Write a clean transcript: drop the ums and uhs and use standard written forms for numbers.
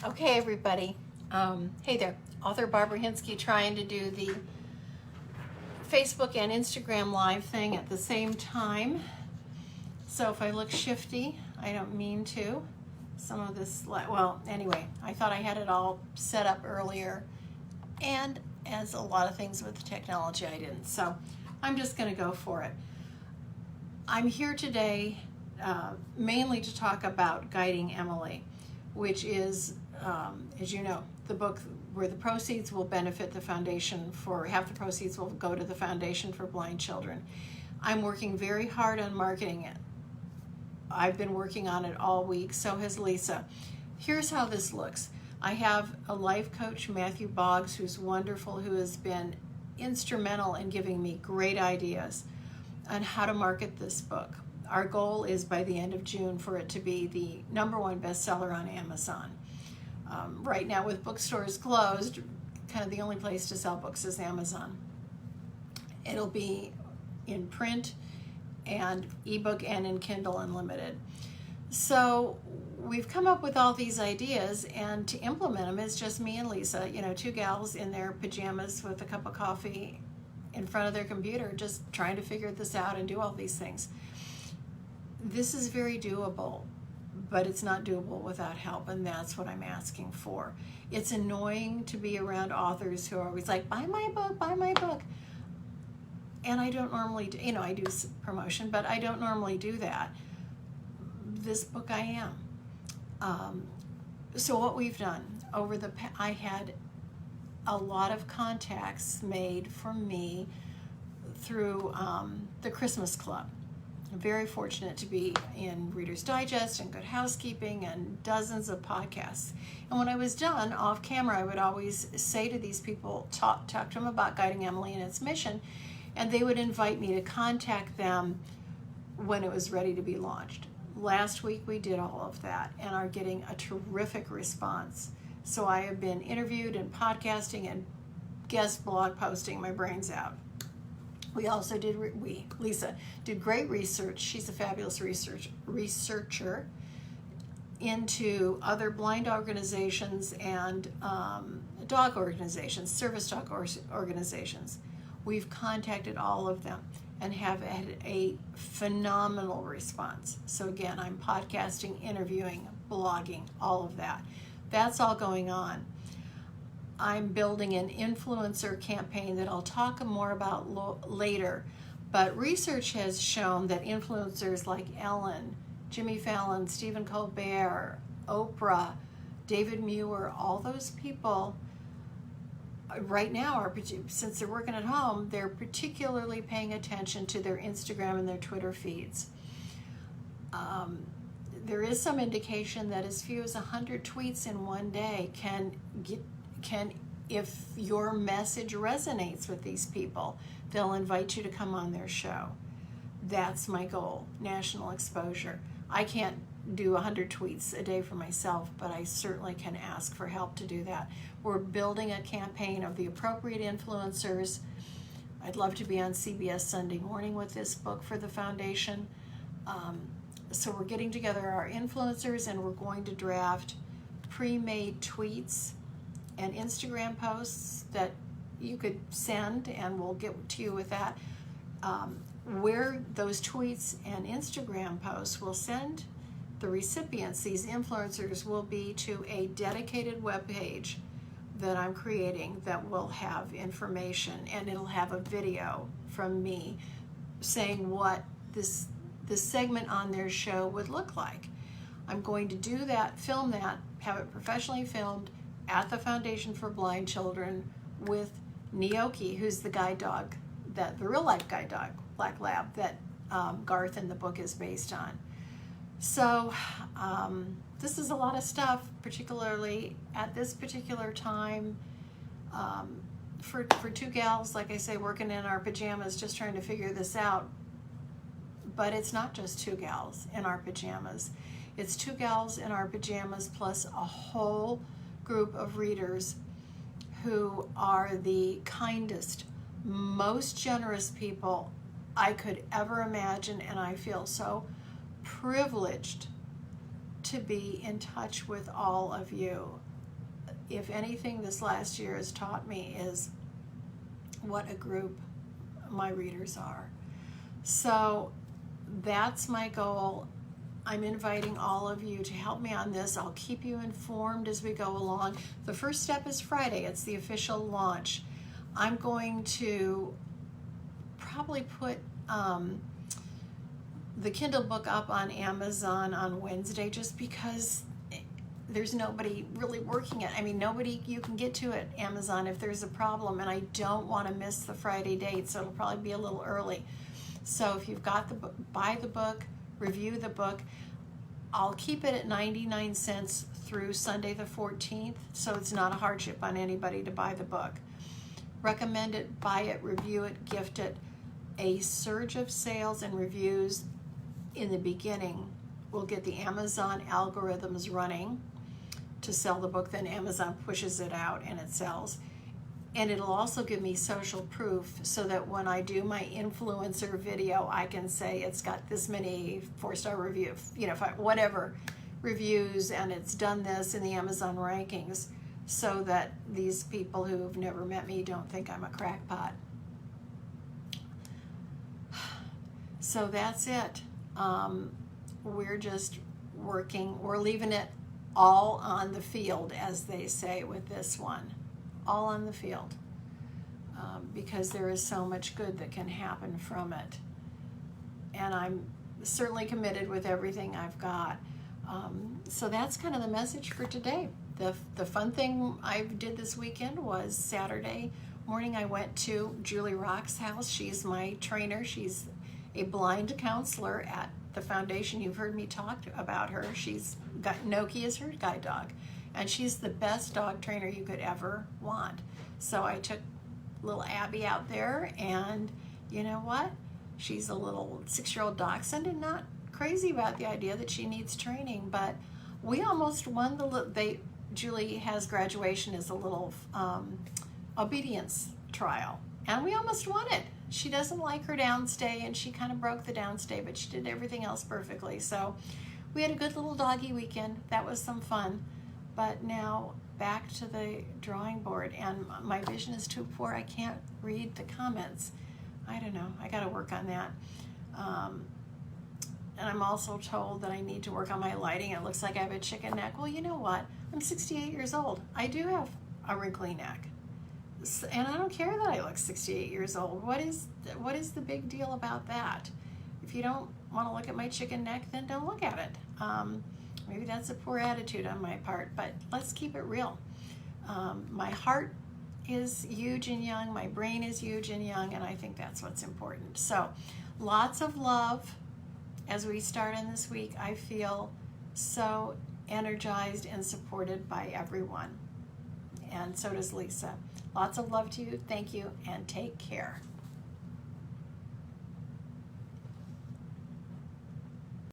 Okay, everybody. Hey there, author Barbara Hinsky trying to do the Facebook and Instagram live thing at the same time. So if I look shifty, I don't mean to. Some of this, well, anyway, I thought I had it all set up earlier, and as a lot of things with the technology, I didn't. So I'm just going to go for it. I'm here today mainly to talk about Guiding Emily, which is, as you know, the book where the proceeds will benefit the foundation for, half the proceeds will go to the Foundation for Blind Children. I'm working very hard on marketing it. I've been working on it all week, so has Lisa. Here's how this looks. I have a life coach, Matthew Boggs, who's wonderful, who has been instrumental in giving me great ideas on how to market this book. Our goal is by the end of June for it to be the #1 bestseller on Amazon. Right now, with bookstores closed, kind of the only place to sell books is Amazon. It'll be in print and ebook and in Kindle Unlimited. So we've come up with all these ideas, and to implement them is just me and Lisa, two gals in their pajamas with a cup of coffee in front of their computer, just trying to figure this out and do all these things. This is very doable, but it's not doable without help, and that's what I'm asking for. It's annoying to be around authors who are always like, buy my book, buy my book. And I don't normally do, I do promotion, but I don't normally do that. This book I am. So what we've done I had a lot of contacts made for me through the Christmas Club. I'm very fortunate to be in Reader's Digest and Good Housekeeping and dozens of podcasts. And when I was done off camera, I would always say to these people, talk to them about Guiding Emily and its mission, and they would invite me to contact them when it was ready to be launched. Last week we did all of that and are getting a terrific response. So I have been interviewed and podcasting and guest blog posting my brains out. We also did, Lisa did great research. She's a fabulous researcher into other blind organizations and dog organizations, service dog organizations. We've contacted all of them and have had a phenomenal response. So again, I'm podcasting, interviewing, blogging, all of that. That's all going on. I'm building an influencer campaign that I'll talk more about later, but research has shown that influencers like Ellen, Jimmy Fallon, Stephen Colbert, Oprah, David Muir, all those people right now since they're working at home, they're particularly paying attention to their Instagram and their Twitter feeds. There is some indication that as few as 100 tweets in one day can, if your message resonates with these people, they'll invite you to come on their show. That's my goal, national exposure. I can't do 100 tweets a day for myself, but I certainly can ask for help to do that. We're building a campaign of the appropriate influencers. I'd love to be on CBS Sunday Morning with this book for the foundation. So we're getting together our influencers, and we're going to draft pre-made tweets and Instagram posts that you could send, and we'll get to you with that. Where those tweets and Instagram posts will send the recipients, these influencers, will be to a dedicated webpage that I'm creating that will have information, and it'll have a video from me saying what this segment on their show would look like. I'm going to do that, film that, have it professionally filmed at the Foundation for Blind Children with Gnocchi, who's the guide dog, the real life guide dog, Black Lab, that Garth in the book is based on. So this is a lot of stuff, particularly at this particular time, for two gals, like I say, working in our pajamas, just trying to figure this out. But it's not just two gals in our pajamas. It's two gals in our pajamas plus a whole group of readers who are the kindest, most generous people I could ever imagine, and I feel so privileged to be in touch with all of you. If anything this last year has taught me is what a group my readers are. So that's my goal. I'm inviting all of you to help me on this. I'll keep you informed as we go along. The first step is Friday. It's the official launch. I'm going to probably put the Kindle book up on Amazon on Wednesday, just because there's nobody really working it. I mean, nobody you can get to at Amazon if there's a problem, and I don't want to miss the Friday date, so it'll probably be a little early. So if you've got the book, buy the book, review the book. I'll keep it at 99 cents through Sunday the 14th, so it's not a hardship on anybody to buy the book. Recommend it, buy it, review it, gift it. A surge of sales and reviews in the beginning will get the Amazon algorithms running to sell the book. Then Amazon pushes it out and it sells. And it'll also give me social proof, so that when I do my influencer video, I can say it's got this many 4-star reviews, whatever reviews, and it's done this in the Amazon rankings, so that these people who have never met me don't think I'm a crackpot. So that's it. We're just working. We're leaving it all on the field, as they say with this one. All on the field. Because there is so much good that can happen from it. And I'm certainly committed with everything I've got. So that's kind of the message for today. The fun thing I did this weekend was Saturday morning I went to Julie Rock's house. She's my trainer. She's a blind counselor at the foundation. You've heard me talk about her. She's got Noki as her guide dog, and she's the best dog trainer you could ever want. So I took little Abby out there, and you know what? She's a little 6-year-old dachshund and not crazy about the idea that she needs training, but we almost won Julie has graduation as a little obedience trial, and we almost won it. She doesn't like her downstay, and she kind of broke the downstay, but she did everything else perfectly. So we had a good little doggy weekend. That was some fun. But now back to the drawing board, and my vision is too poor. I can't read the comments. I don't know. I got to work on that. And I'm also told that I need to work on my lighting. It looks like I have a chicken neck. Well, you know what? I'm 68 years old. I do have a wrinkly neck. And I don't care that I look 68 years old. What is the big deal about that? If you don't want to look at my chicken neck, then don't look at it. Maybe that's a poor attitude on my part, but let's keep it real. My heart is huge and young. My brain is huge and young, and I think that's what's important. So lots of love as we start in this week. I feel so energized and supported by everyone. And so does Lisa. Lots of love to you. Thank you, and take care.